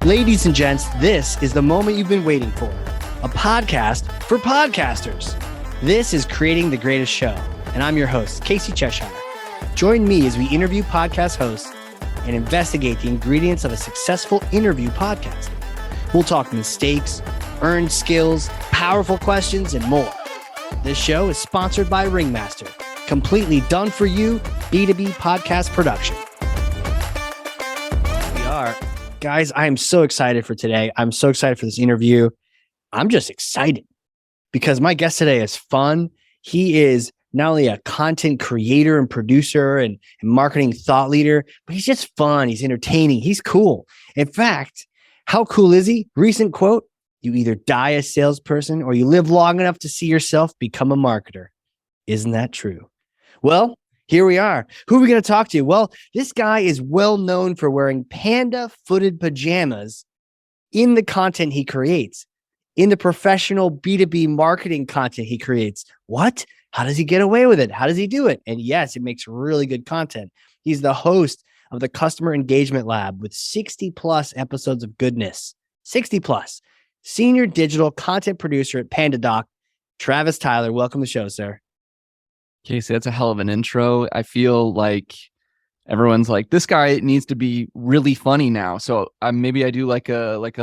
Ladies and gents, this is the moment you've been waiting for. A podcast for podcasters. This is Creating the Greatest Show, and I'm your host, Casey Cheshire. Join me as we interview podcast hosts and investigate the ingredients of a successful interview podcast. We'll talk mistakes, earned skills, powerful questions, and more. This show is sponsored by Ringmaster, completely done for you B2B podcast production. We are. Guys, I am so excited for today. I'm so excited for this interview. I'm just excited because my guest today is fun. He is not only a content creator and producer and marketing thought leader, but he's just fun. He's entertaining. He's cool. In fact, how cool is he? Recent quote, you either die a salesperson or you live long enough to see yourself become a marketer. Isn't that true? Well, here we are. Who are we going to talk to? Well, this guy is well known for wearing panda-footed pajamas in the content he creates, in the professional B2B marketing content he creates. What? How does he get away with it? How does he do it? And yes, it makes really good content. He's the host of the Customer Engagement Lab with 60 plus episodes of goodness. 60 plus. Senior digital content producer at PandaDoc, Travis Tyler. Welcome to the show, sir. Casey, that's a hell of an intro. I feel like everyone's like, this guy needs to be really funny now. So maybe I do like a like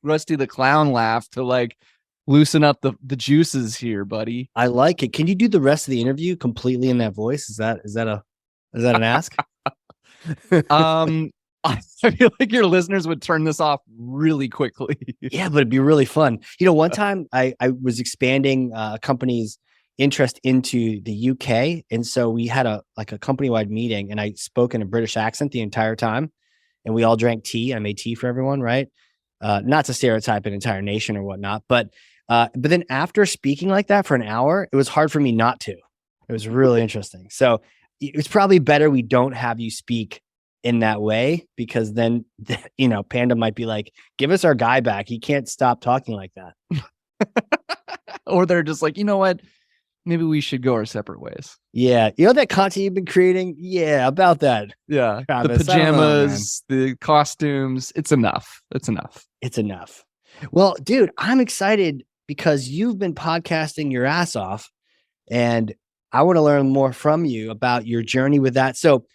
Rusty the Clown laugh to like loosen up the juices here, buddy. I like it. Can you do the rest of the interview completely in that voice? Is that an ask? I feel like your listeners would turn this off really quickly. Yeah, but it'd be really fun. You know, one time I was expanding a company's interest into the UK. And so we had a company-wide meeting and I spoke in a British accent the entire time. And we all drank tea. I made tea for everyone, right? Not to stereotype an entire nation or whatnot. But then after speaking like that for an hour, it was hard for me not to. It was really interesting. So it's probably better we don't have you speak in that way, because then, you know, Panda might be like, give us our guy back. He can't stop talking like that. Or they're just like, you know what? Maybe we should go our separate ways. Yeah. You know that content you've been creating? Yeah, about that. Yeah. Travis, the pajamas, the costumes. It's enough. It's enough. It's enough. Well, dude, I'm excited because you've been podcasting your ass off and I want to learn more from you about your journey with that. So,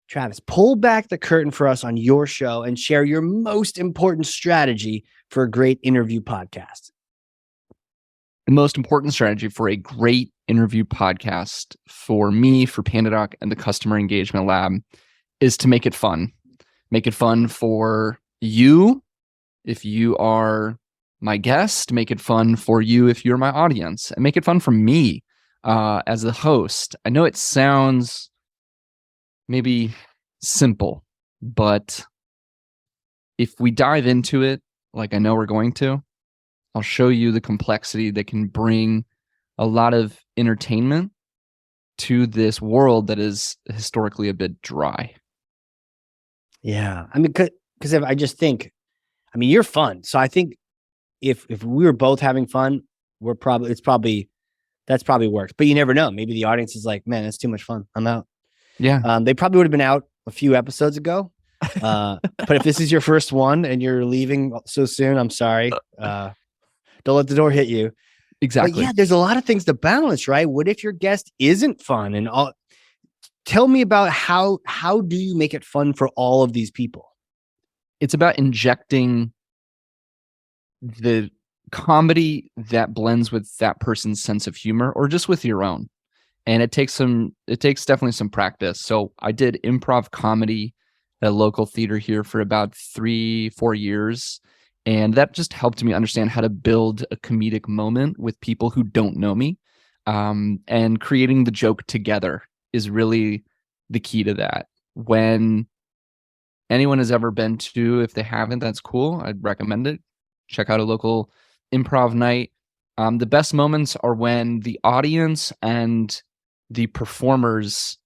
Travis, pull back the curtain for us on your show and share your most important strategy for a great interview podcast. The most important strategy for a great interview podcast for me, for PandaDoc and the Customer Engagement Lab is to make it fun. Make it fun for you if you are my guest. Make it fun for you if you're my audience. And make it fun for me as the host. I know it sounds maybe simple, but if we dive into it, like I know we're going to, I'll show you the complexity that can bring a lot of entertainment to this world that is historically a bit dry. Yeah. I mean, because I just think, I mean, you're fun. So I think if we were both having fun, that's probably worked. But you never know. Maybe the audience is like, man, it's too much fun. I'm out. Yeah. They probably would have been out a few episodes ago. But if this is your first one and you're leaving so soon, I'm sorry. Don't let the door hit you. Exactly. But yeah, there's a lot of things to balance, right? What if your guest isn't fun? And all? Tell me about how do you make it fun for all of these people? It's about injecting the comedy that blends with that person's sense of humor or just with your own. And it takes definitely some practice. So I did improv comedy at a local theater here for about 3-4 years. And that just helped me understand how to build a comedic moment with people who don't know me. And creating the joke together is really the key to that. When anyone has ever been to, if they haven't, that's cool. I'd recommend it. Check out a local improv night. The best moments are when the audience and the performers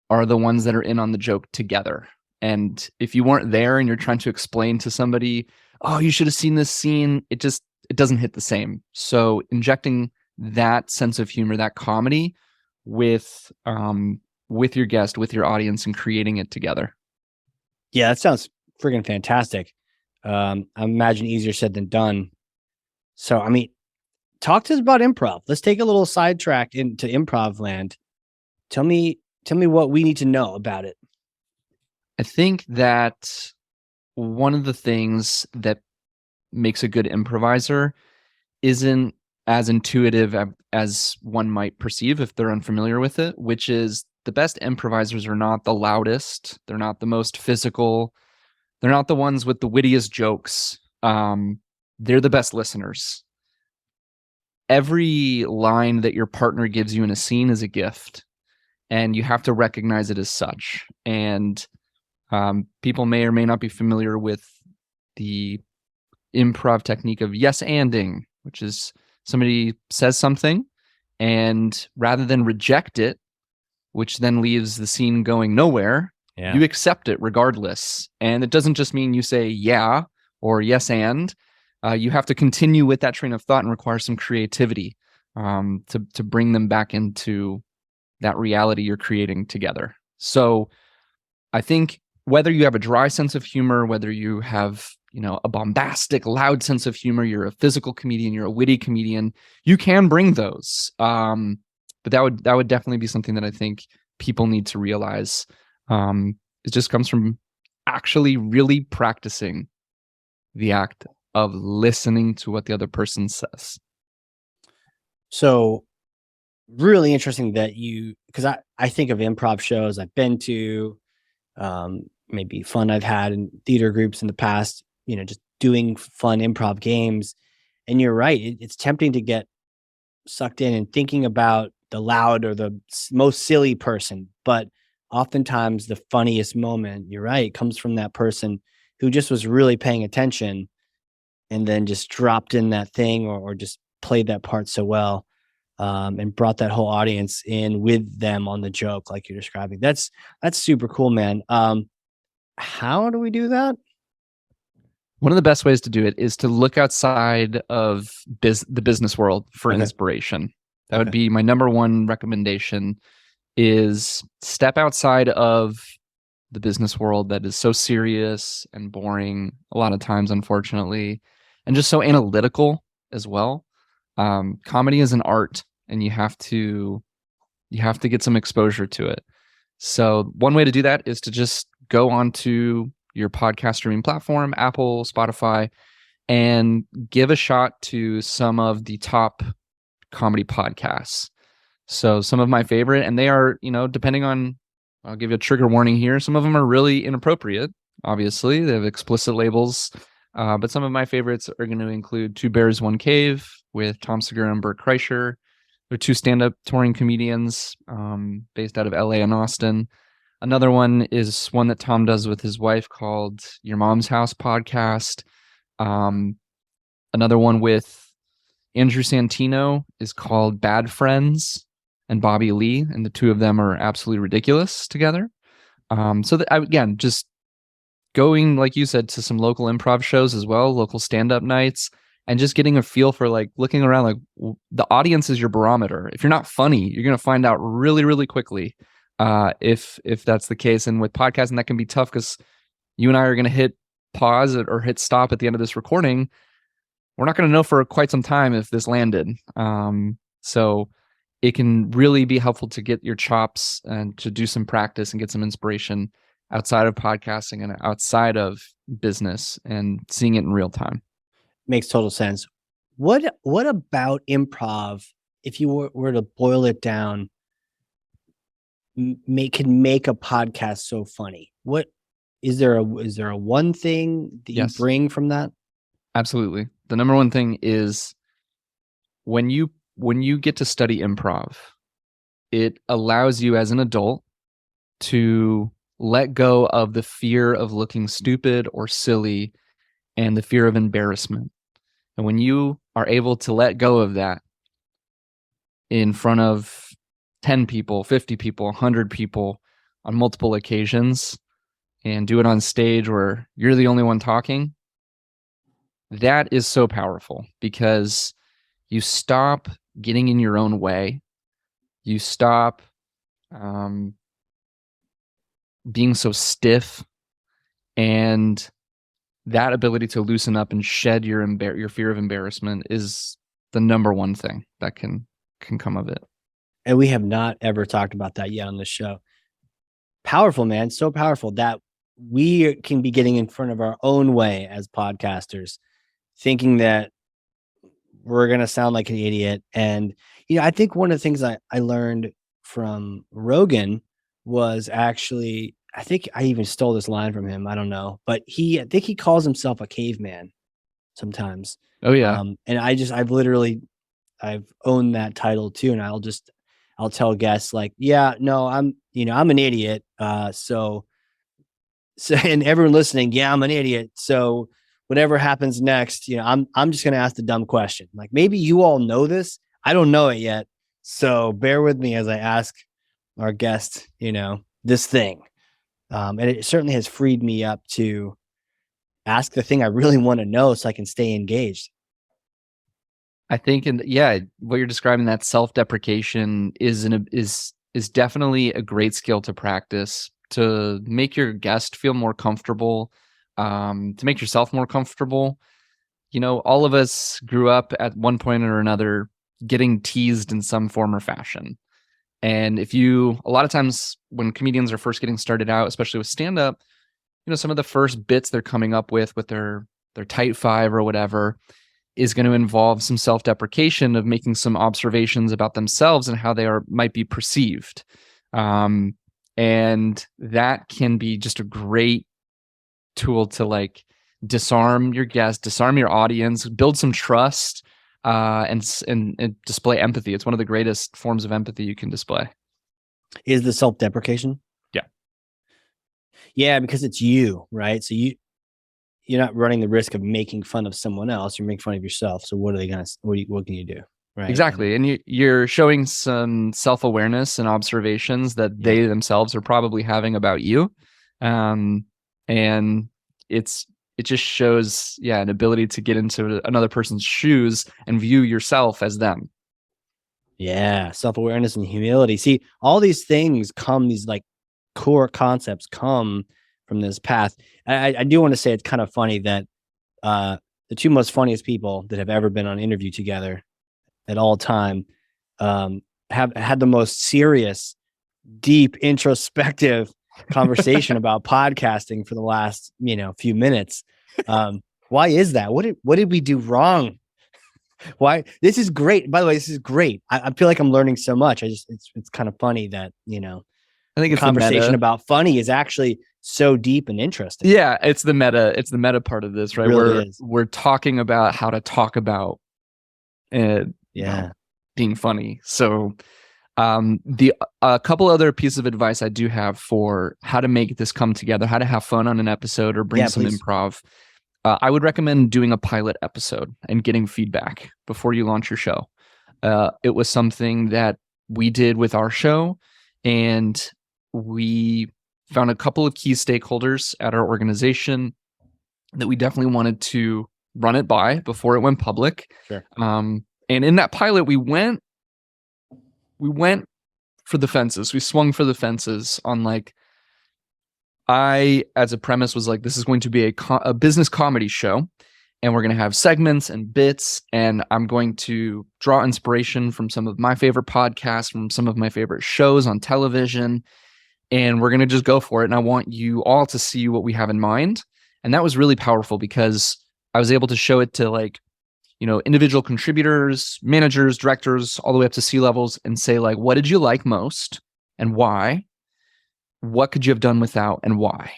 are the ones that are in on the joke together. And if you weren't there and you're trying to explain to somebody, oh, you should have seen this scene, it doesn't hit the same. So injecting that sense of humor, that comedy with your guest, with your audience, and creating it together. Yeah, that sounds friggin' fantastic. I imagine easier said than done. So, I mean, talk to us about improv. Let's take a little sidetrack into improv land. Tell me what we need to know about it. I think that one of the things that makes a good improviser isn't as intuitive as one might perceive if they're unfamiliar with it, which is the best improvisers are not the loudest. They're not the most physical. They're not the ones with the wittiest jokes. They're the best listeners. Every line that your partner gives you in a scene is a gift, and you have to recognize it as such. And people may or may not be familiar with the improv technique of yes-anding, which is somebody says something, and rather than reject it, which then leaves the scene going nowhere, you accept it regardless. And it doesn't just mean you say yeah or yes and. You have to continue with that train of thought and require some creativity to bring them back into that reality you're creating together. So I think whether you have a dry sense of humor, whether you have a bombastic, loud sense of humor, you're a physical comedian, you're a witty comedian, you can bring those. But that would definitely be something that I think people need to realize. It just comes from actually really practicing the act of listening to what the other person says. So really interesting that because I think of improv shows I've been to, maybe fun I've had in theater groups in the past, just doing fun improv games. And you're right. It's tempting to get sucked in and thinking about the loud or the most silly person. But oftentimes the funniest moment, you're right, comes from that person who just was really paying attention and then just dropped in that thing or just played that part so well, and brought that whole audience in with them on the joke like you're describing. That's super cool, man. How do we do that? One of the best ways to do it is to look outside of the business world for inspiration. That would be my number one recommendation, is step outside of the business world that is so serious and boring a lot of times, unfortunately, and just so analytical as well. Comedy is an art, and you have to get some exposure to it. So one way to do that is to just go onto your podcast streaming platform, Apple, Spotify, and give a shot to some of the top comedy podcasts. So some of my favorite, and they are, depending on, I'll give you a trigger warning here. Some of them are really inappropriate. Obviously, they have explicit labels. But some of my favorites are going to include Two Bears, One Cave with Tom Segura and Bert Kreischer. They're two stand-up touring comedians based out of LA and Austin. Another one is one that Tom does with his wife called Your Mom's House Podcast. Another one with Andrew Santino is called Bad Friends and Bobby Lee, and the two of them are absolutely ridiculous together. So that, again, just going, like you said, to some local improv shows as well, local stand-up nights, and just getting a feel for looking around, the audience is your barometer. If you're not funny, you're going to find out really, really quickly if that's the case. And with podcasting, that can be tough because you and I are going to hit pause or hit stop at the end of this recording. We're not going to know for quite some time if this landed. So it can really be helpful to get your chops and to do some practice and get some inspiration outside of podcasting and outside of business and seeing it in real time. Makes total sense. What about improv, if you were to boil it down, can make a podcast so funny? What is there a one thing that you bring from that? Absolutely. The number one thing is when you get to study improv, it allows you as an adult to let go of the fear of looking stupid or silly and the fear of embarrassment. And when you are able to let go of that in front of 10 people, 50 people, 100 people on multiple occasions and do it on stage where you're the only one talking, that is so powerful because you stop getting in your own way. You stop being so stiff, And that ability to loosen up and shed your fear of embarrassment is the number one thing that can come of it. And we have not ever talked about that yet on this show. Powerful, man. So powerful that we can be getting in front of our own way as podcasters, thinking that we're going to sound like an idiot. And, I think one of the things I learned from Rogan was actually, I think I even stole this line from him. I don't know, but I think he calls himself a caveman sometimes. Oh yeah. And I've owned that title too. And I'll tell guests like, yeah, no, I'm an idiot. So, and everyone listening, yeah, I'm an idiot. So whatever happens next, I'm just going to ask the dumb question. Like, maybe you all know this. I don't know it yet. So bear with me as I ask our guest, this thing. And it certainly has freed me up to ask the thing I really want to know so I can stay engaged. I think, what you're describing, that self-deprecation is definitely a great skill to practice to make your guest feel more comfortable, to make yourself more comfortable. All of us grew up at one point or another getting teased in some form or fashion. And a lot of times when comedians are first getting started out, especially with stand-up, some of the first bits they're coming up with their tight five or whatever is going to involve some self-deprecation of making some observations about themselves and how they might be perceived. And that can be just a great tool to like disarm your guests, disarm your audience, build some trust, and display empathy. It's one of the greatest forms of empathy you can display. Is the self-deprecation? Yeah. Yeah, because it's you, right? So you're not running the risk of making fun of someone else. You're making fun of yourself. So what can you do? Right. Exactly. And you're showing some self-awareness and observations that they themselves are probably having about you. And it just shows, an ability to get into another person's shoes and view yourself as them. Yeah. Self-awareness and humility. See, all these things these like core concepts come from this path. I do want to say it's kind of funny that the two most funniest people that have ever been on interview together at all time have had the most serious, deep, introspective conversation about podcasting for the last few minutes. Why is that? What did we do wrong? Why? This is great. By the way, this is great. I feel like I'm learning so much. It's kind of funny that I think the conversation about funny is actually so deep and interesting. Yeah, it's the meta part of this, right? Really we're talking about how to talk about being funny. So a couple other pieces of advice I do have for how to make this come together, how to have fun on an episode or bring some improv. I would recommend doing a pilot episode and getting feedback before you launch your show. It was something that we did with our show, and we found a couple of key stakeholders at our organization that we definitely wanted to run it by before it went public. Sure. And in that pilot, we went for the fences. We swung for the fences on like, I, as a premise, was like, this is going to be a business comedy show, and we're going to have segments and bits, and I'm going to draw inspiration from some of my favorite podcasts, from some of my favorite shows on television, and we're going to just go for it. And I want you all to see what we have in mind. And that was really powerful because I was able to show it to like, individual contributors, managers, directors, all the way up to C-levels, and say like, what did you like most and why? What could you have done without and why?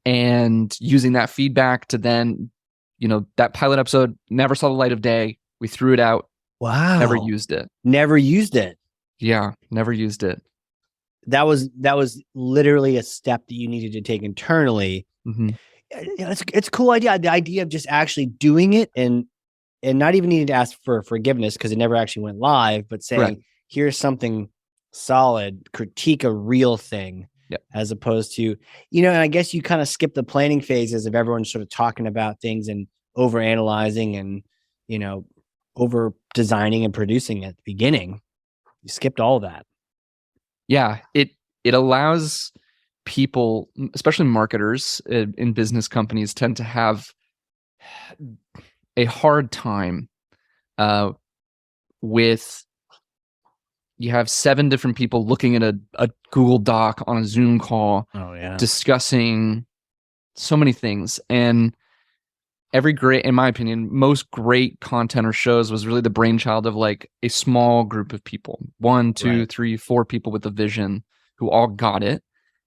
And using that feedback to then, that pilot episode never saw the light of day. We threw it out. Wow. Never used it. Never used it. Yeah, never used it. That was literally a step that you needed to take internally. Mm-hmm. It's a cool idea. The idea of just actually doing it and not even needing to ask for forgiveness because it never actually went live, but saying, here's something solid, critique a real thing. Yep. As opposed to, and I guess you kind of skip the planning phases of everyone sort of talking about things and over analyzing and, over designing and producing at the beginning. You skipped all that. Yeah. It allows people, especially marketers in business companies, tend to have a hard time with, you have 7 different people looking at a Google Doc on a Zoom call, discussing so many things. And in my opinion, most great content or shows was really the brainchild of like a small group of people, 1, 2, 3, 4 people with a vision who all got it.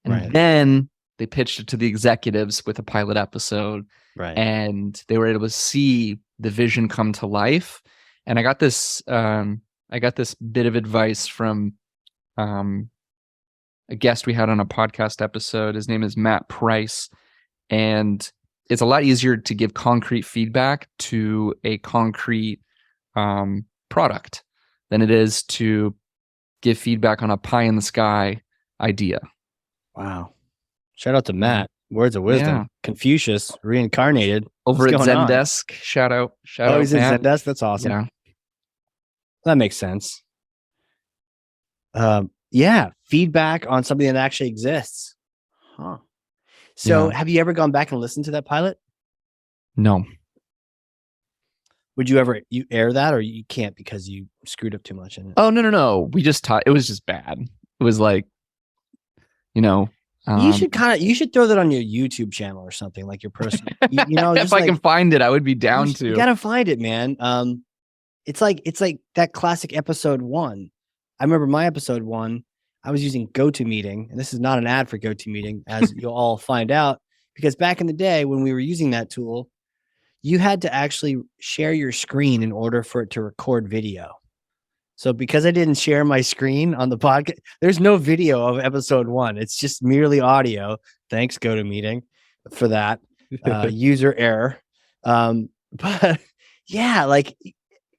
And then they pitched it to the executives with a pilot episode. And they were able to see the vision come to life. And I got this bit of advice from a guest we had on a podcast episode. His name is Matt Price. And it's a lot easier to give concrete feedback to a concrete product than it is to give feedback on a pie in the sky idea. Wow. Shout out to Matt. Words of wisdom. Yeah. Confucius reincarnated. Over at Zendesk. Shout out. Oh, he's at Zendesk? That's awesome. Yeah. That makes sense. Yeah. Feedback on something that actually exists. Huh. So have you ever gone back and listened to that pilot? No. Would you ever air that, or you can't because you screwed up too much in it? Oh, no. We just taught. It was just bad. It was like, you should throw that on your YouTube channel or something, like your personal, if I can find it, I would be down to. You gotta find it, man. It's like that classic episode 1. I remember my episode 1, I was using GoToMeeting, and this is not an ad for GoToMeeting, as you'll all find out, because back in the day when we were using that tool, you had to actually share your screen in order for it to record video. So because I didn't share my screen on the podcast, there's no video of episode 1. It's just merely audio. Thanks, GoToMeeting, for that user error. But yeah, like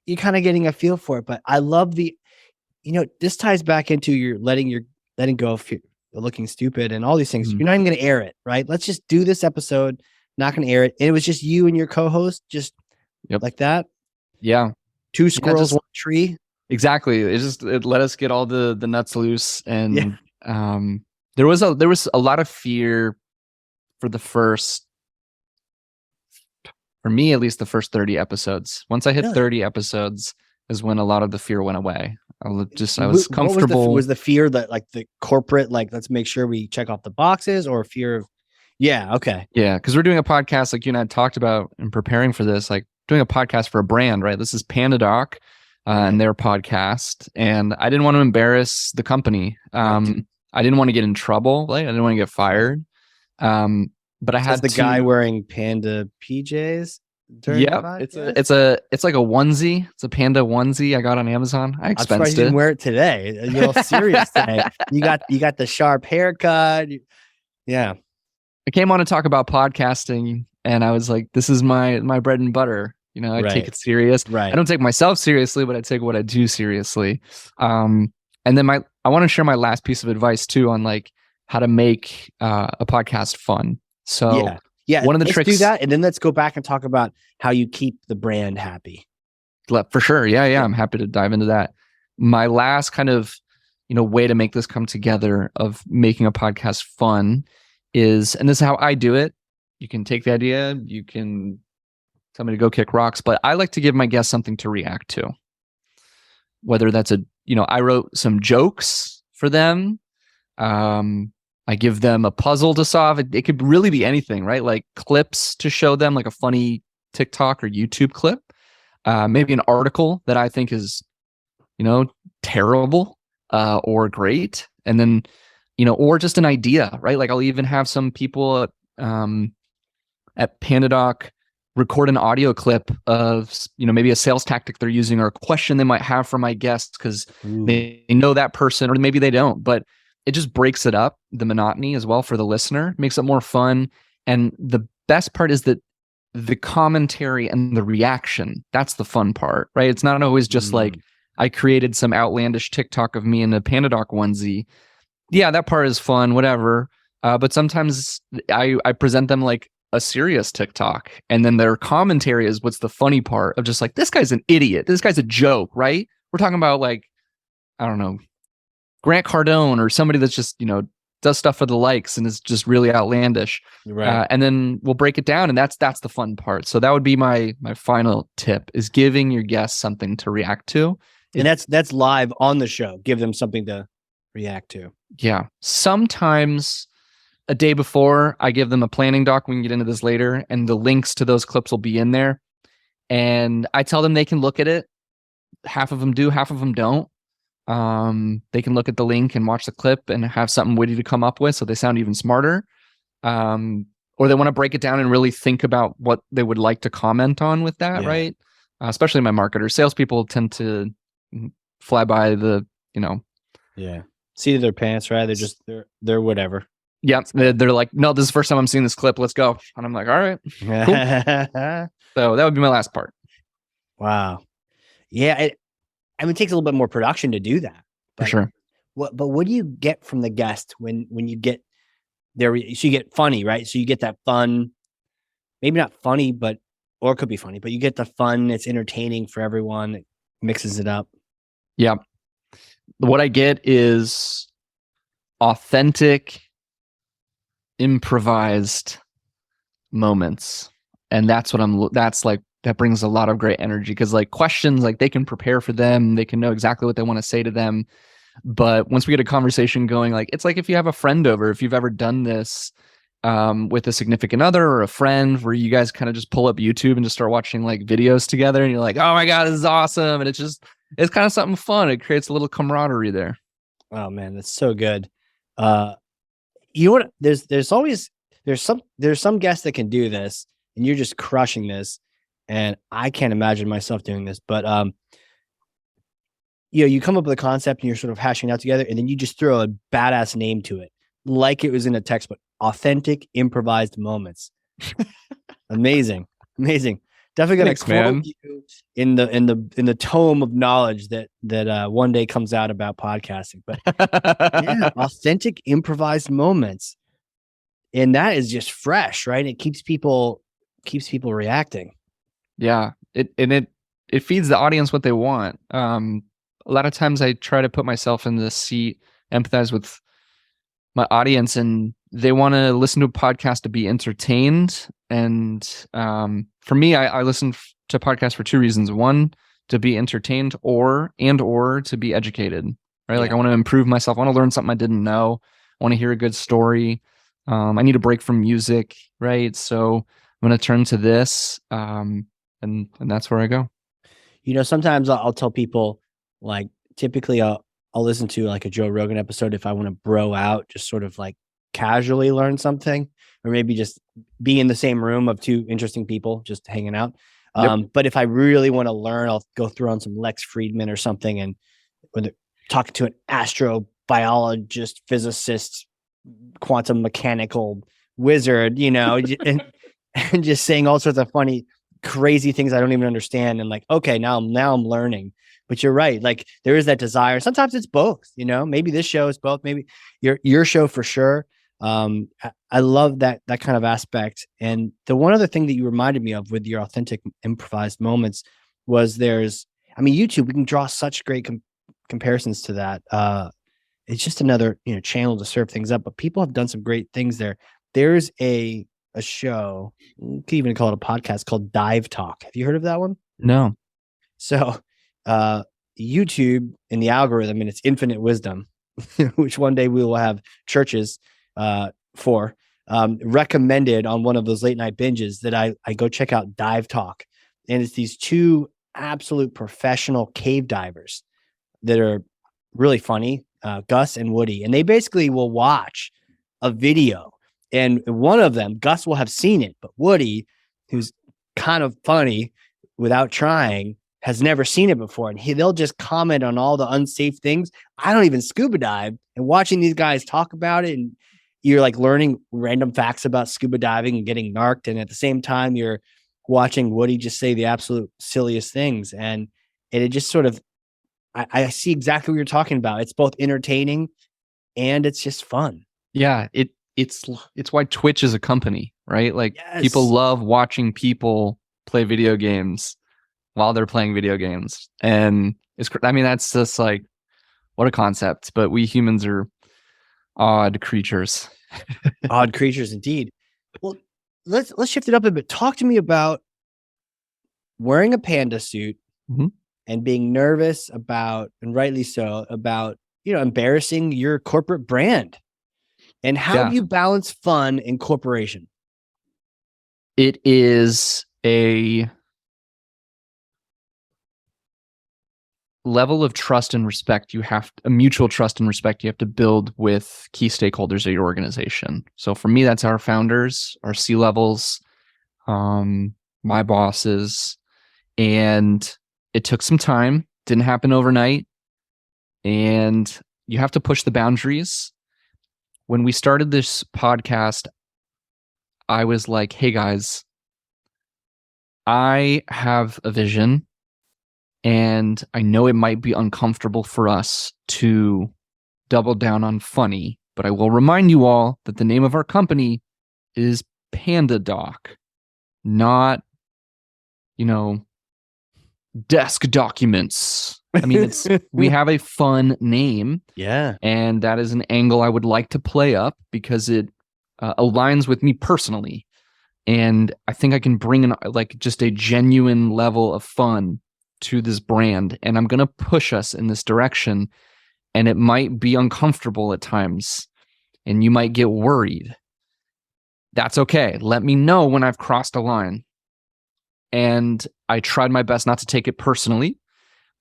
you're kind of getting a feel for it. But I love this ties back into your letting go of looking stupid and all these things. You're not even going to air it, right? Let's just do this episode. Not going to air it. And it was just you and your co-host, just like that. Yeah. 2 squirrels, 1 tree. Exactly. It let us get all the nuts loose. And there was a lot of fear for for me, at least the first 30 episodes. Once I hit 30 episodes is when a lot of the fear went away. I was comfortable. Was the fear that like the corporate, like, let's make sure we check off the boxes, or fear of, okay. Yeah. Cause we're doing a podcast, like you and I talked about in preparing for this, like doing a podcast for a brand, right? This is PandaDoc and their podcast. And I didn't want to embarrass the company. I didn't want to get in trouble. Like I didn't want to get fired. But I had the guy wearing panda PJs. Yeah, it's like a onesie. It's a panda onesie I got on Amazon. I expensed you didn't wear it today. You're all serious today. You got the sharp haircut. Yeah. I came on to talk about podcasting, and I was like, this is my bread and butter. I take it serious. Right. I don't take myself seriously, but I take what I do seriously. And then I want to share my last piece of advice too on like how to make a podcast fun. So yeah, one of the tricks. Do that, and then let's go back and talk about how you keep the brand happy. For sure. Yeah. I'm happy to dive into that. My last kind of, way to make this come together of making a podcast fun is, and this is how I do it. You can take the idea, you can tell me to go kick rocks, but I like to give my guests something to react to. Whether that's I wrote some jokes for them. I give them a puzzle to solve. It could really be anything, right? Like clips to show them, like a funny TikTok or YouTube clip. Maybe an article that I think is, terrible or great. And then, or just an idea, right? Like I'll even have some people at PandaDoc record an audio clip of, maybe a sales tactic they're using or a question they might have for my guests because they know that person, or maybe they don't. But it just breaks it up, the monotony as well for the listener, makes it more fun. And the best part is that the commentary and the reaction, that's the fun part, right? It's not always just like, I created some outlandish TikTok of me in a PandaDoc onesie. Yeah, that part is fun, whatever. But sometimes I present them like a serious TikTok. And then their commentary is what's the funny part of just like, this guy's an idiot. This guy's a joke, right? We're talking about like, I don't know, Grant Cardone or somebody that's just, does stuff for the likes and is just really outlandish. Right. And then we'll break it down, and that's the fun part. So that would be my final tip, is giving your guests something to react to. And that's live on the show. Give them something to react to. Yeah. Sometimes a day before, I give them a planning doc. We can get into this later, and the links to those clips will be in there. And I tell them they can look at it. Half of them do, half of them don't. They can look at the link and watch the clip and have something witty to come up with, so they sound even smarter. Or they want to break it down and really think about what they would like to comment on with that, right? Especially my marketers. Salespeople tend to fly by the, seat of their pants, right? They're whatever. Yeah, they're like, no, this is the first time I'm seeing this clip. Let's go. And I'm like, all right, cool. So that would be my last part. Wow. Yeah, it takes a little bit more production to do that. For sure. What do you get from the guest when you get there? So you get funny, right? So you get that fun, maybe not funny, or it could be funny, but you get the fun. It's entertaining for everyone. It mixes it up. Yeah. What I get is authentic, improvised moments. And that's what that brings a lot of great energy, because like questions, like they can prepare for them. They can know exactly what they want to say to them. But once we get a conversation going, like it's like if you have a friend over, if you've ever done this with a significant other or a friend, where you guys kind of just pull up YouTube and just start watching like videos together, and you're like, oh my God, this is awesome. And it's kind of something fun. It creates a little camaraderie there. Oh man, that's so good. You know what? There's some guests that can do this, and you're just crushing this. And I can't imagine myself doing this, but you come up with a concept and you're sort of hashing it out together, and then you just throw a badass name to it, like it was in a textbook. Authentic improvised moments. Amazing. Definitely gonna quote you in the tome of knowledge that one day comes out about podcasting. But yeah, authentic improvised moments, and that is just fresh, right? It keeps people reacting. Yeah, it feeds the audience what they want. A lot of times I try to put myself in the seat, empathize with my audience, and they want to listen to a podcast to be entertained. And for me, I listen to podcasts for two reasons. One, to be entertained, or to be educated, right? Like I want to improve myself. I want to learn something I didn't know. I want to hear a good story. I need a break from music, right? So I'm going to turn to this, and that's where I go. Sometimes I'll tell people, like, typically I'll listen to like a Joe Rogan episode if I want to bro out, just sort of like casually learn something, or maybe just be in the same room of two interesting people just hanging out. But if I really want to learn, I'll go through on some Lex Friedman or something, and when they're talking to an astrobiologist, physicist, quantum mechanical wizard, and just saying all sorts of funny, crazy things I don't even understand. And like, okay, now I'm learning. But you're right. Like there is that desire. Sometimes it's both, maybe this show is both, maybe your show for sure. I love that kind of aspect. And the one other thing that you reminded me of with your authentic improvised moments was YouTube, we can draw such great comparisons to that. It's just another, channel to serve things up, but people have done some great things there. There's a show, you could even call it a podcast, called Dive Talk. Have you heard of that one? No. So, YouTube in the algorithm and its infinite wisdom, which one day we will have churches for, recommended on one of those late night binges that I go check out Dive Talk. And it's these two absolute professional cave divers that are really funny, Gus and Woody. And they basically will watch a video, and one of them, Gus, will have seen it, but Woody, who's kind of funny without trying, has never seen it before. And they'll just comment on all the unsafe things. I don't even scuba dive, and watching these guys talk about it, and you're like learning random facts about scuba diving and getting narked. And at the same time, you're watching Woody just say the absolute silliest things. And it just sort of, I see exactly what you're talking about. It's both entertaining and it's just fun. Yeah. It's why Twitch is a company, right? Like people love watching people play video games while they're playing video games. And that's just like, what a concept. But we humans are Odd creatures. Odd creatures indeed. Well, let's shift it up a bit. Talk to me about wearing a panda suit and being nervous about, and rightly so, about, embarrassing your corporate brand. And how do you balance fun and corporation? It is a level of trust and respect a mutual trust and respect you have to build with key stakeholders of your organization. So for me, that's our founders, our C-levels, my bosses, and it took some time, didn't happen overnight, and you have to push the boundaries. When we started this podcast, I was like, hey guys, I have a vision and I know it might be uncomfortable for us to double down on funny, but I will remind you all that the name of our company is PandaDoc, not, desk documents. I mean, we have a fun name. Yeah. And that is an angle I would like to play up because it aligns with me personally. And I think I can bring in just a genuine level of fun to this brand. And I'm going to push us in this direction. And it might be uncomfortable at times. And you might get worried. That's okay. Let me know when I've crossed a line. And I tried my best not to take it personally.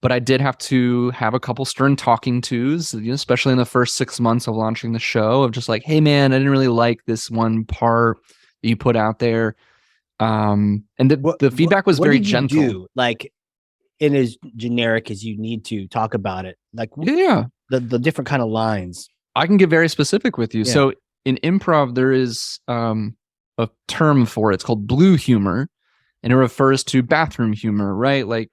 But I did have to have a couple stern talking tos, especially in the first 6 months of launching the show, of just like, hey, man, I didn't really like this one part that you put out there. And the feedback was very gentle. What did you do? Like, in as generic as you need to talk about it. Like, the different kind of lines. I can get very specific with you. Yeah. So in improv, there is a term for it. It's called blue humor. And it refers to bathroom humor, right? Like,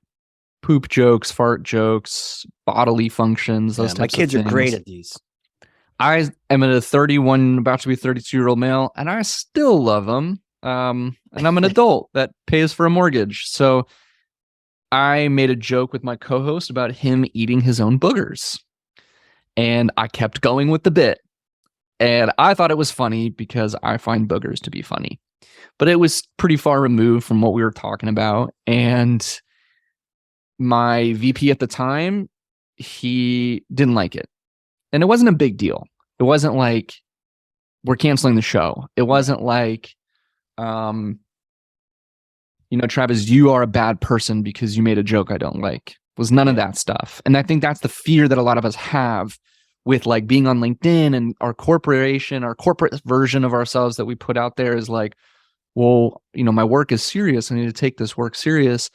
poop jokes, fart jokes, bodily functions, those types of things. My kids are great at these. I am a 31, about to be 32-year-old male, and I still love them. And I'm an adult that pays for a mortgage. So I made a joke with my co-host about him eating his own boogers. And I kept going with the bit. And I thought it was funny because I find boogers to be funny. But it was pretty far removed from what we were talking about. And my VP at the time, he didn't like it. And it wasn't a big deal. It wasn't like we're canceling the show. It wasn't like, Travis, you are a bad person because you made a joke I don't like. It was none of that stuff. And I think that's the fear that a lot of us have with like being on LinkedIn, and our corporation, our corporate version of ourselves that we put out there is like, well, my work is serious. I need to take this work serious.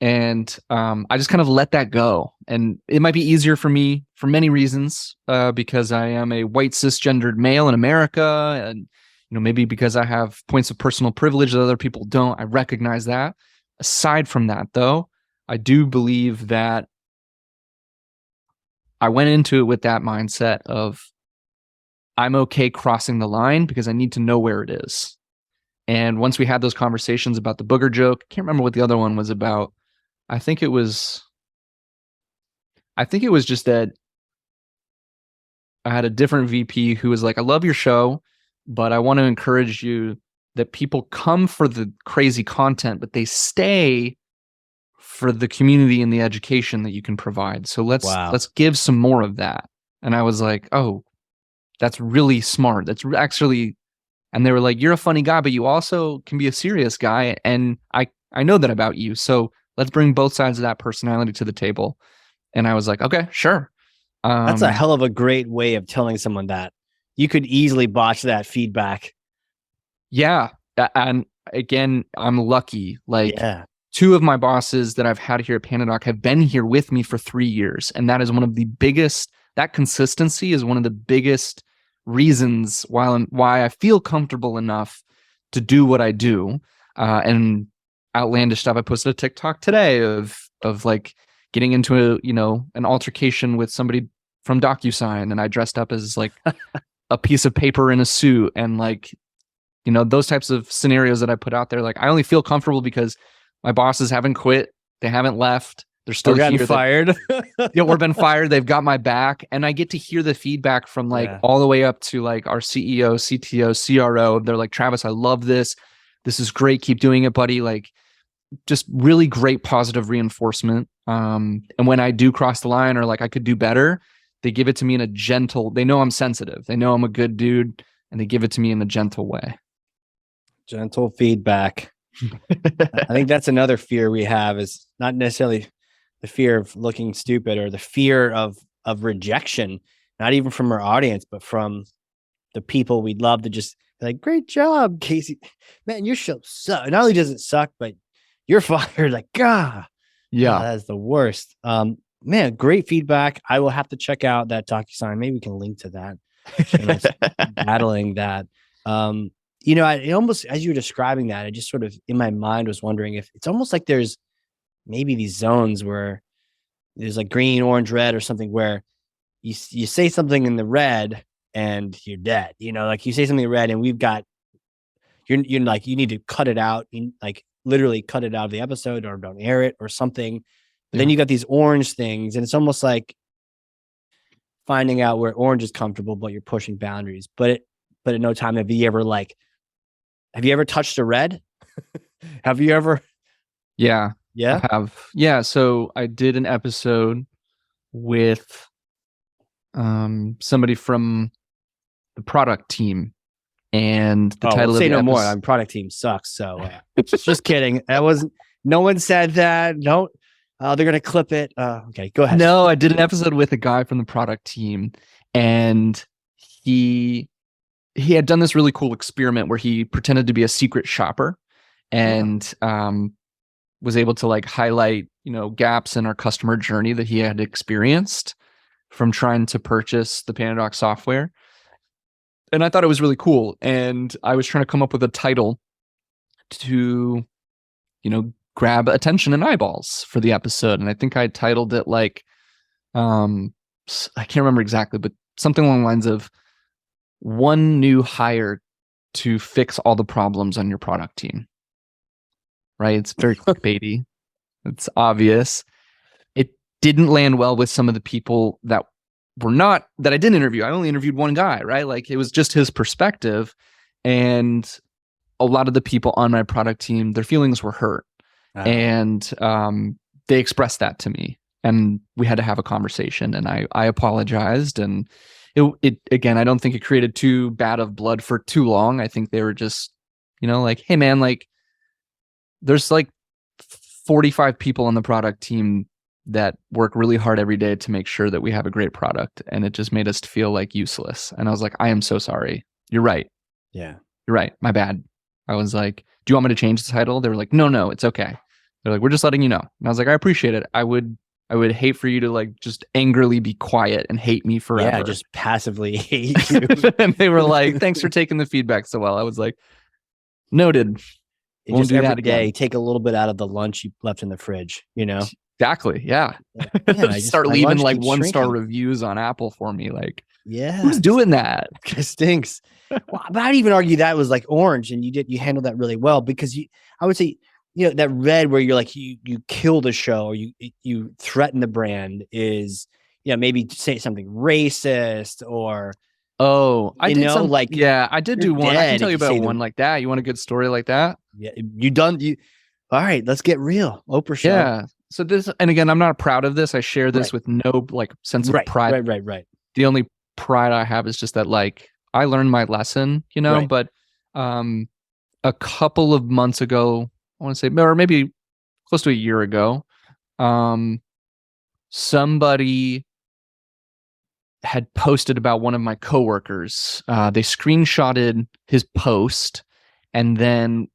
And I just kind of let that go. And it might be easier for me for many reasons, because I am a white cisgendered male in America, and maybe because I have points of personal privilege that other people don't. I recognize that. Aside from that, though, I do believe that I went into it with that mindset of I'm okay crossing the line because I need to know where it is. And once we had those conversations about the booger joke, I can't remember what the other one was about. I think it was just that I had a different VP who was like, I love your show, but I want to encourage you that people come for the crazy content, but they stay for the community and the education that you can provide. So let's give some more of that. And I was like, oh, that's really smart. That's actually, and they were like, you're a funny guy, but you also can be a serious guy. And I know that about you. So let's bring both sides of that personality to the table. And I was like, okay, sure. That's a hell of a great way of telling someone that. You could easily botch that feedback. Yeah. And again, I'm lucky. Two of my bosses that I've had here at PandaDoc have been here with me for 3 years. And that is one of the biggest, that consistency is one of the biggest reasons why I feel comfortable enough to do what I do. And outlandish stuff. I posted a TikTok today of like getting into an altercation with somebody from DocuSign, and I dressed up as like a piece of paper in a suit, and like those types of scenarios that I put out there. Like, I only feel comfortable because my bosses haven't quit, they haven't left, They're still gotten here. fired. Yeah, or been fired. They've got my back, and I get to hear the feedback from like all the way up to like our CEO, CTO, CRO. They're like, Travis, I love this. This is great. Keep doing it, buddy. Like, just really great positive reinforcement. And when I do cross the line or like I could do better, they give it to me in a gentle. They know I'm sensitive. They know I'm a good dude, and they give it to me in a gentle way. Gentle feedback. I think that's another fear we have, is not necessarily the fear of looking stupid or the fear of rejection, not even from our audience, but from the people we'd love to just be like, great job, Casey. Man, your show sucks. Not only does it suck, but you're fired. Like, God. Yeah. That's the worst. Man, great feedback. I will have to check out that DocuSign. Maybe we can link to that. Battling that. You know, it almost, as you were describing that, I just sort of in my mind was wondering if it's almost like there's maybe these zones where there's like green, orange, red or something, where you say something in the red and you're dead. You know, like you say something in red and we've got, you're like, you need to cut it out, like literally cut it out of the episode or don't air it or something. Yeah. Then you got these orange things, and it's almost like finding out where orange is comfortable, but you're pushing boundaries. But at no time have you ever touched a red? Have you ever? Yeah. Yeah. I have. Yeah. So I did an episode with somebody from the product team, and the title of say the no more. episode. Product team sucks. So just kidding. That wasn't. No one said that. Don't. They're gonna clip it. Okay, go ahead. No, I did an episode with a guy from the product team, and he had done this really cool experiment where he pretended to be a secret shopper, and was able to like highlight, you know, gaps in our customer journey that he had experienced from trying to purchase the PandaDoc software. And I thought it was really cool. And I was trying to come up with a title to, you know, grab attention and eyeballs for the episode. And I think I titled it like, I can't remember exactly, but something along the lines of one new hire to fix all the problems on your product team. Right? It's very clickbaity. It's obvious. It didn't land well with some of the people that I didn't interview. I only interviewed one guy, right? Like it was just his perspective. And a lot of the people on my product team, their feelings were hurt. And they expressed that to me. And we had to have a conversation, and I apologized. And it again, I don't think it created too bad of blood for too long. I think they were just, you know, like, hey man, like there's like 45 people on the product team that work really hard every day to make sure that we have a great product. And it just made us feel like useless. And I was like, I am so sorry. You're right. Yeah. You're right. My bad. I was like, do you want me to change the title? They were like, no, it's okay. They're like, we're just letting you know. And I was like, I appreciate it. I would hate for you to like just angrily be quiet and hate me forever. Yeah, just passively hate you. And they were like, thanks for taking the feedback so well. I was like, noted. Won't do that again. Take a little bit out of the lunch you left in the fridge, you know? Exactly. Yeah. Start leaving like 1-star reviews on Apple for me. Like, yeah, who's doing that? It stinks. Well, but I'd even argue that was like orange, and you handled that really well, because I would say, you know, that red where you're like, you kill the show or you threaten the brand is, you know, maybe say something racist or, I did know, like, yeah, I did do one. I can tell you about one like that. You want a good story like that? Yeah. All right, let's get real. Oprah show. Yeah. So this, and again, I'm not proud of this. I share this with no like sense of pride. Right. The only pride I have is just that like I learned my lesson, you know, but a couple of months ago, I want to say, or maybe close to a year ago, somebody had posted about one of my coworkers. They screenshotted his post, and then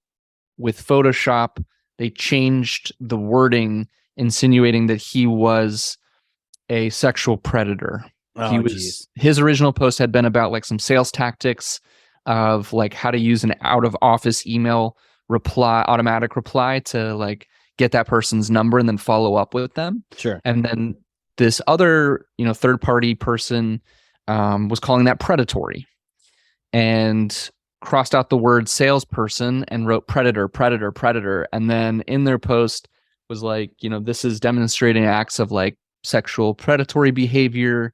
with Photoshop, they changed the wording, insinuating that he was a sexual predator. His original post had been about like some sales tactics of like how to use an out of office email automatic reply to like get that person's number and then follow up with them. Sure. And then this other, you know, third party person was calling that predatory, and crossed out the word salesperson and wrote predator. And then in their post was like, this is demonstrating acts of like sexual predatory behavior.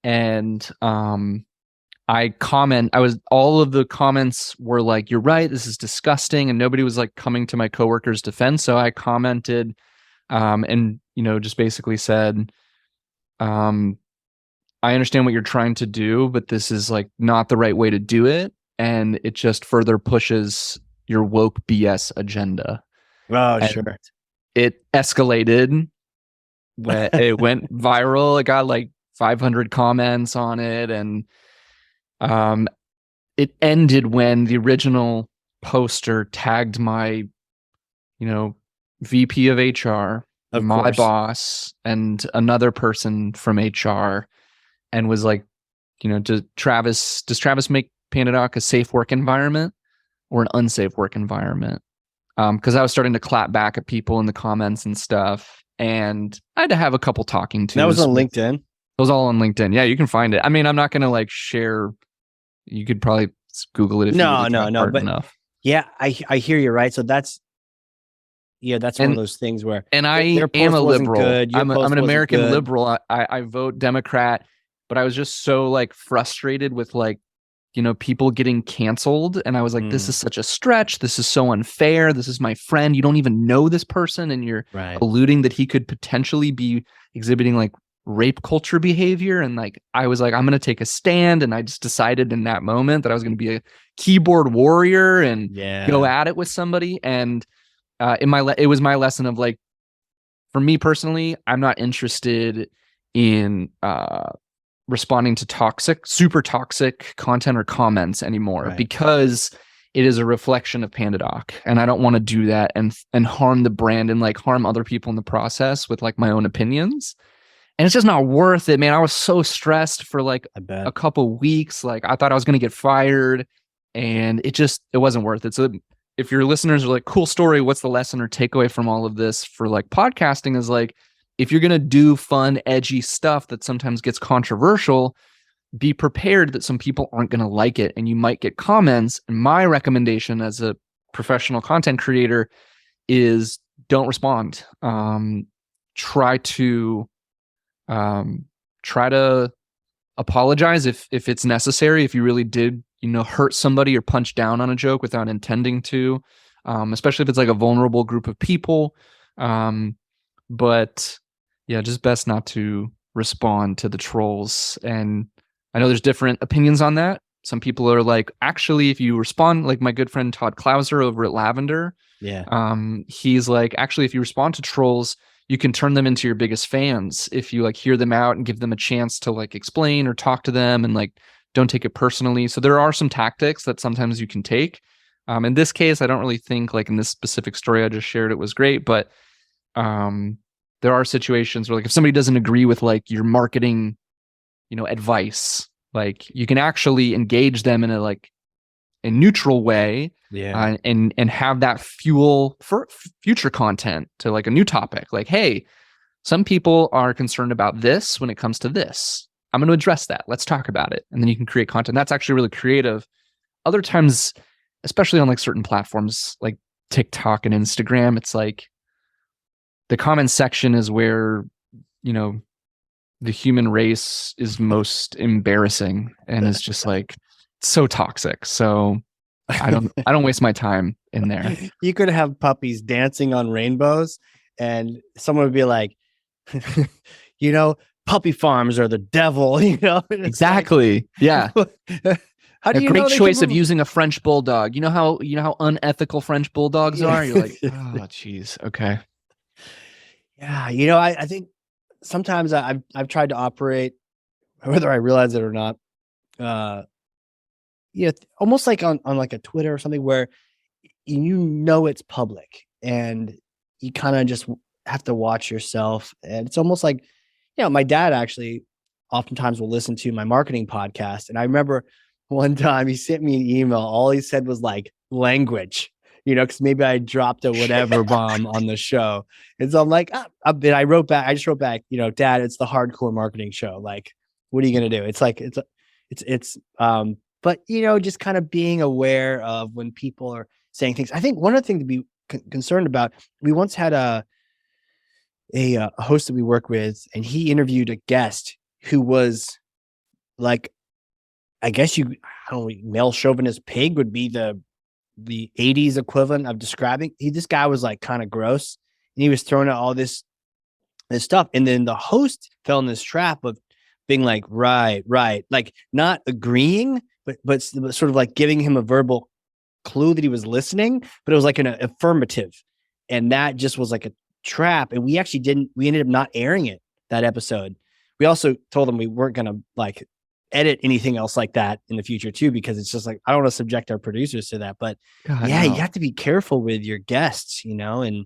And all of the comments were like, you're right, this is disgusting. And nobody was like coming to my coworker's defense. So I commented, and, just basically said, I understand what you're trying to do, but this is like not the right way to do it. And it just further pushes your woke BS agenda. Oh, And sure. it escalated. It went viral. It got like 500 comments on it. And it ended when the original poster tagged my, VP of HR, Of my course. boss, and another person from HR, and was like, does Travis make PandaDoc a safe work environment or an unsafe work environment? Because I was starting to clap back at people in the comments and stuff, and I had to have a couple talking to. That was on LinkedIn. It was all on LinkedIn. Yeah, you can find it. I mean, I'm not going to like share. You could probably Google it if you really try hard enough. Yeah, I hear you, right? So that's one of those things where, and I am a liberal. I'm an American good. liberal. I vote Democrat, but I was just so like frustrated with like, people getting canceled. And I was like, this is such a stretch. This is so unfair. This is my friend. You don't even know this person. And you're alluding that he could potentially be exhibiting like rape culture behavior. And like, I was like, I'm going to take a stand. And I just decided in that moment that I was going to be a keyboard warrior and go at it with somebody. And it was my lesson of like, for me personally, I'm not interested in responding to super toxic content or comments anymore, because it is a reflection of PandaDoc, and I don't want to do that and harm the brand and like harm other people in the process with like my own opinions. And it's just not worth it, man. I was so stressed for like a couple weeks. Like I thought I was going to get fired, and it wasn't worth it. So if your listeners are like, cool story, what's the lesson or takeaway from all of this for like podcasting is like, if you're going to do fun, edgy stuff that sometimes gets controversial, be prepared that some people aren't going to like it and you might get comments. And my recommendation as a professional content creator is don't respond. Try to apologize if it's necessary, if you really did, hurt somebody or punch down on a joke without intending to, especially if it's like a vulnerable group of people. But yeah, just best not to respond to the trolls. And I know there's different opinions on that. Some people are like, actually, if you respond, like my good friend Todd Clauser over at Lavender, he's like, actually, if you respond to trolls, you can turn them into your biggest fans if you like hear them out and give them a chance to like explain or talk to them and like don't take it personally. So there are some tactics that sometimes you can take. In this case, I don't really think like in this specific story I just shared, it was great, but there are situations where like if somebody doesn't agree with like your marketing, advice, like you can actually engage them in a neutral way, and have that fuel for future content to like a new topic. Like, hey, some people are concerned about this when it comes to this. I'm going to address that. Let's talk about it. And then you can create content. That's actually really creative. Other times, especially on like certain platforms like TikTok and Instagram, it's like the comment section is where, the human race is most embarrassing and is just like so toxic. So I don't waste my time in there. You could have puppies dancing on rainbows and someone would be like, puppy farms are the devil, Exactly. Like, yeah. How do you great choice of using a French bulldog. You know how unethical French bulldogs are? You're like, oh geez. Okay. Yeah. I think sometimes I've tried to operate, whether I realize it or not, almost like on like a Twitter or something where it's public and you kind of just have to watch yourself. And it's almost like, my dad actually oftentimes will listen to my marketing podcast. And I remember one time he sent me an email. All he said was like language, because maybe I dropped a whatever bomb on the show. And so I'm like, I just wrote back, Dad, it's the hardcore marketing show. Like, what are you going to do? It's like, but just kind of being aware of when people are saying things. I think one of the things to be concerned about, we once had a a host that we work with, and he interviewed a guest who was like, I guess I don't know, male chauvinist pig would be the 80s equivalent of describing. This guy was like kind of gross, and he was throwing out all this stuff, and then the host fell in this trap of being like, right, like not agreeing, but sort of like giving him a verbal clue that he was listening, but it was like an affirmative, and that just was like a trap. And we ended up not airing it, that episode. We also told them we weren't gonna like edit anything else like that in the future too, because it's just like, I don't want to subject our producers to that. But God, yeah, no. you have to be careful with your guests, and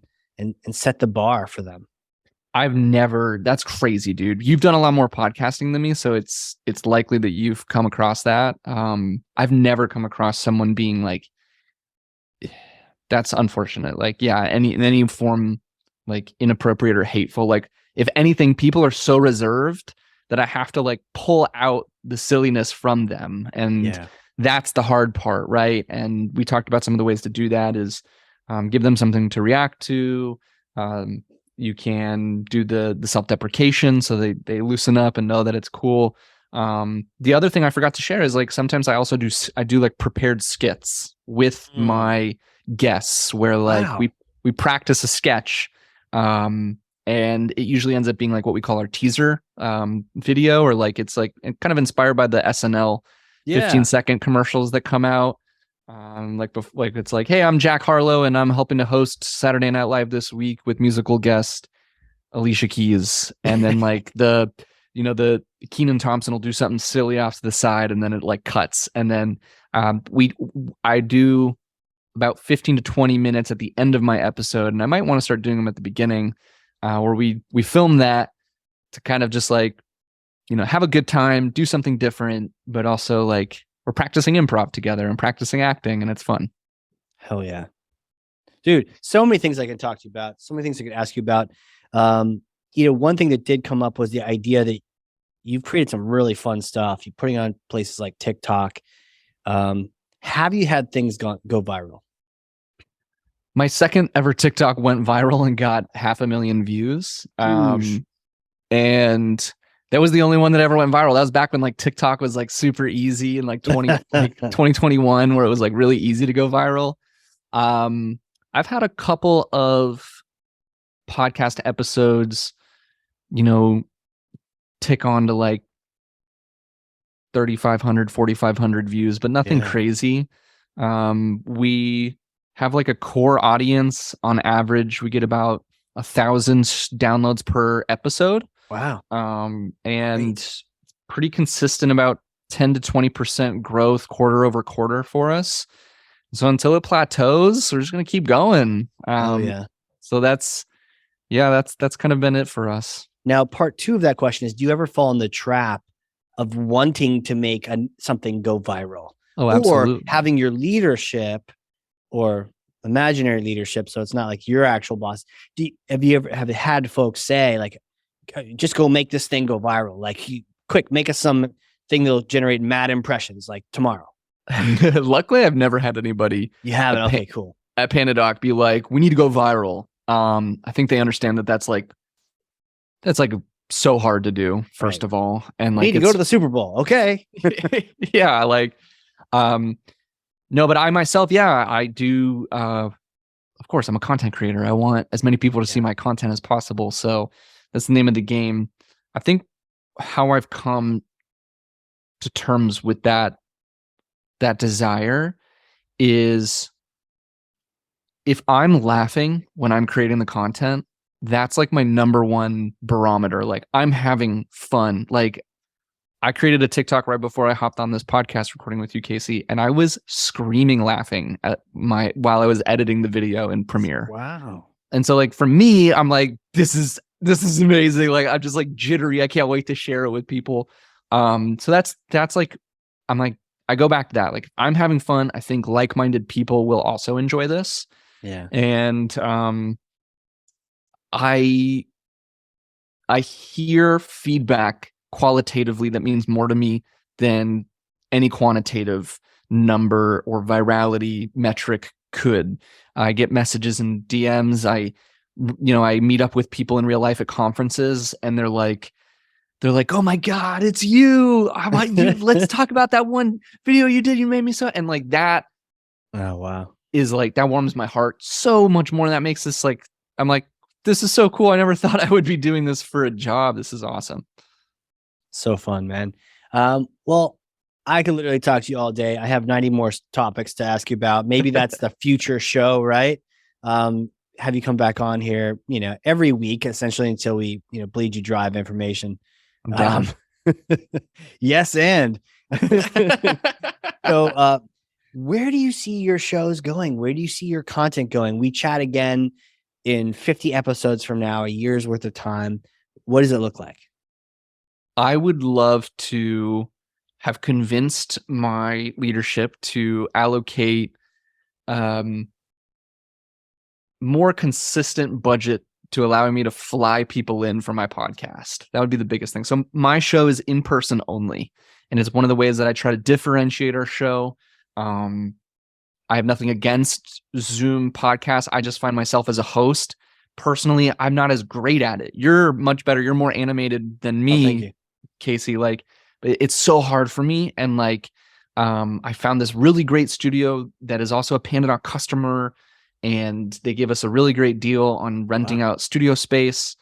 set the bar for them. That's crazy, dude. You've done a lot more podcasting than me, so it's likely that you've come across that. I've never come across someone being like, that's unfortunate. Like, yeah, in any form, like inappropriate or hateful. Like, if anything, people are so reserved that I have to like pull out the silliness from them. And that's the hard part, right? And we talked about some of the ways to do that is give them something to react to. You can do the self-deprecation so they loosen up and know that it's cool. The other thing I forgot to share is like sometimes I do like prepared skits with my guests where like we practice a sketch, and it usually ends up being like what we call our teaser video, or like it's like kind of inspired by the SNL 15-second commercials that come out. Like it's like, hey, I'm Jack Harlow and I'm helping to host Saturday Night Live this week with musical guest Alicia Keys. And then like the Kenan Thompson will do something silly off to the side, and then it like cuts. And then I do about 15 to 20 minutes at the end of my episode, and I might want to start doing them at the beginning, where we film that to kind of just like, have a good time, do something different, but also like we're practicing improv together and practicing acting, and it's fun. Hell yeah. Dude, so many things I can talk to you about, so many things I could ask you about. One thing that did come up was the idea that you've created some really fun stuff. You're putting on places like TikTok. Have you had things go viral? My second ever TikTok went viral and got 500,000 views. And that was the only one that ever went viral. That was back when like TikTok was like super easy in like 2021, where it was like really easy to go viral. I've had a couple of podcast episodes, tick on to like 3,500, 4,500 views, but nothing crazy. We have like a core audience. On average, we get about 1,000 downloads per episode. Wow. And pretty consistent, about 10 to 20% growth quarter over quarter for us. So until it plateaus, we're just going to keep going. So that's kind of been it for us. Now, part two of that question is, do you ever fall in the trap of wanting to make something go viral? Oh, absolutely. Or having your leadership or imaginary leadership, so it's not like your actual boss. Have you ever had folks say like, just go make this thing go viral? Like, quick, make us something that'll generate mad impressions like tomorrow. Luckily, I've never had anybody. You haven't? Okay, cool. At PandaDoc be like, we need to go viral. I think they understand that's like so hard to do, first of all. And like, need to go to the Super Bowl. Okay. Yeah. Like, no, but I myself, I do. Of course, I'm a content creator. I want as many people to see my content as possible. So that's the name of the game. I think how I've come to terms with that desire is, if I'm laughing when I'm creating the content, that's like my number one barometer. Like, I'm having fun. Like, I created a TikTok right before I hopped on this podcast recording with you, Casey, and I was screaming laughing while I was editing the video in Premiere. Wow. And so like for me, I'm like, this is amazing. Like, I'm just like jittery. I can't wait to share it with people. So that's like, I'm like, I go back to that. Like, I'm having fun. I think like-minded people will also enjoy this. Yeah. And I hear feedback qualitatively that means more to me than any quantitative number or virality metric could. I get messages and DMs. I meet up with people in real life at conferences, and they're like, oh my God, it's you. I want you. Let's talk about that one video you did. You made me so, and like that. Oh, wow. Is like, that warms my heart so much more. That makes this like, I'm like, this is so cool. I never thought I would be doing this for a job. This is awesome. So fun, man. Well, I could literally talk to you all day. I have 90 more topics to ask you about. Maybe that's the future show, right? Have you come back on here, every week, essentially, until we, bleed you dry of information. I'm down. Yes. And so, where do you see your shows going? Where do you see your content going? We chat again in 50 episodes from now, a year's worth of time. What does it look like? I would love to have convinced my leadership to allocate more consistent budget to allowing me to fly people in for my podcast. That would be the biggest thing. So my show is in person only, and it's one of the ways that I try to differentiate our show. I have nothing against Zoom podcasts. I just find myself as a host, personally, I'm not as great at it. You're much better. You're more animated than me. Oh, thank you. Casey. Like, it's so hard for me. And like, I found this really great studio that is also a PandaDoc customer, and they give us a really great deal on renting out studio space.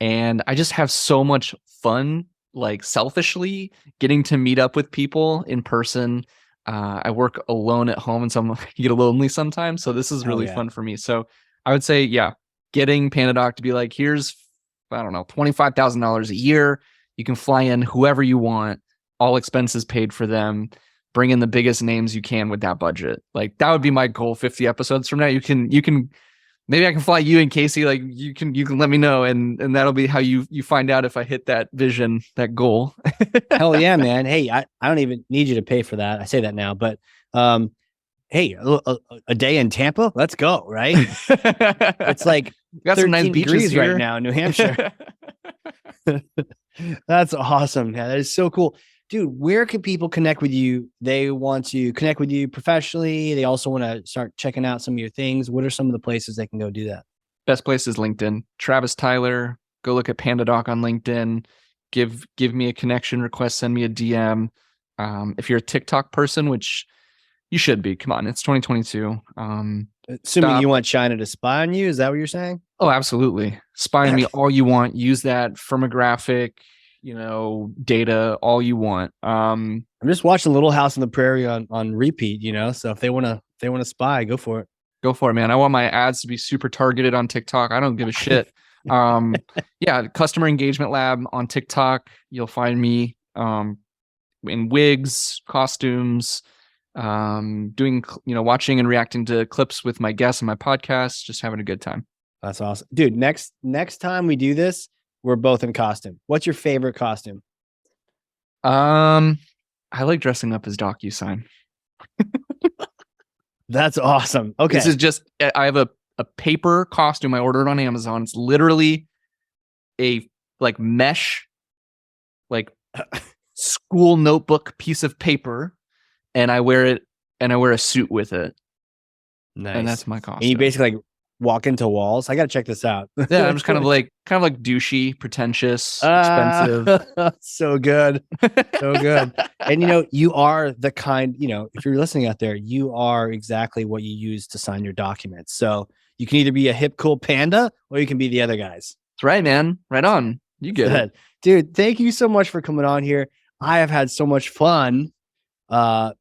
And I just have so much fun, like selfishly, getting to meet up with people in person. I work alone at home, and so you get lonely sometimes. So this is really fun for me. So I would say, getting PandaDoc to be like, here's, I don't know, $25,000 a year. You can fly in whoever you want, all expenses paid for them. Bring in the biggest names you can with that budget. Like, that would be my goal. 50 episodes from now, you can maybe I can fly you and Casey. Like, you can let me know, and that'll be how you find out if I hit that vision, that goal. Hell yeah, man. Hey, I don't even need you to pay for that. I say that now, but hey, a day in Tampa, let's go, right? It's like got some nice beaches here right now in New Hampshire. That's awesome. Yeah, that is so cool. Dude, where can people connect with you? They want to connect with you professionally. They also want to start checking out some of your things. What are some of the places they can go do that? Best place is LinkedIn. Travis Tyler. Go look at PandaDoc on LinkedIn. Give me a connection request. Send me a DM. If you're a TikTok person, which you should be, come on, it's 2022. Assuming you want China to spy on you, is that what you're saying? Oh, absolutely. Spy on me all you want. Use that firmographic, data, all you want. I'm just watching Little House on the Prairie on repeat, so if they want to spy, go for it. Go for it, man. I want my ads to be super targeted on TikTok. I don't give a shit. Customer Engagement Lab on TikTok. You'll find me in wigs, costumes, doing, watching and reacting to clips with my guests on my podcast, just having a good time. That's awesome. Dude, next time we do this, we're both in costume. What's your favorite costume? I like dressing up as DocuSign. That's awesome. Okay. This is just, I have a paper costume. I ordered on Amazon. It's literally a like mesh, like school notebook piece of paper. And I wear it, and I wear a suit with it. Nice. And that's my costume. And you basically like walk into walls. I got to check this out. Yeah, I'm just kind of like douchey, pretentious, expensive. So good. So good. And you are the kind, if you're listening out there, you are exactly what you use to sign your documents. So you can either be a hip, cool panda, or you can be the other guys. That's right, man. Right on. You get it. Dude, thank you so much for coming on here. I have had so much fun. And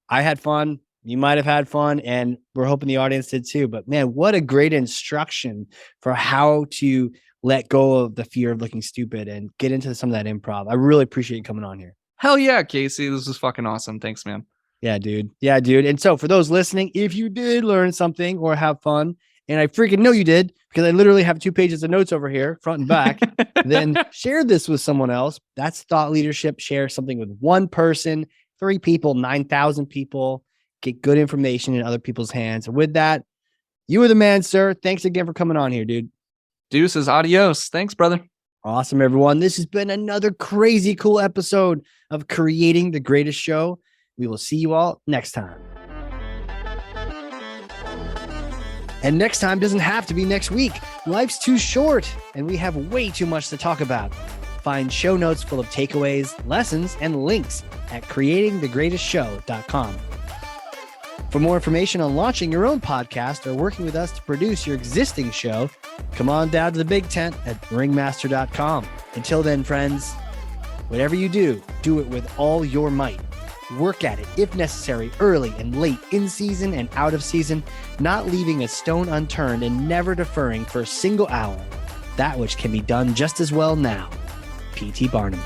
I had fun. You might have had fun, and we're hoping the audience did too. But man, what a great instruction for how to let go of the fear of looking stupid and get into some of that improv. I really appreciate you coming on here. Hell yeah, Casey. This was fucking awesome. Thanks, man. Yeah, dude. Yeah, dude. And so for those listening, if you did learn something or have fun, and I freaking know you did, because I literally have 2 pages of notes over here, front and back, then share this with someone else. That's thought leadership. Share something with one person, 3 people, 9,000 people. Get good information in other people's hands. And with that, you are the man, sir. Thanks again for coming on here, dude. Deuces, adios. Thanks, brother. Awesome, everyone. This has been another crazy cool episode of Creating the Greatest Show. We will see you all next time. And next time doesn't have to be next week. Life's too short, and we have way too much to talk about. Find show notes full of takeaways, lessons, and links at creatingthegreatestshow.com. For more information on launching your own podcast or working with us to produce your existing show, come on down to the big tent at ringmaster.com. Until then, friends, whatever you do, do it with all your might. Work at it, if necessary, early and late, in season and out of season, not leaving a stone unturned and never deferring for a single hour that which can be done just as well now. P.T. Barnum.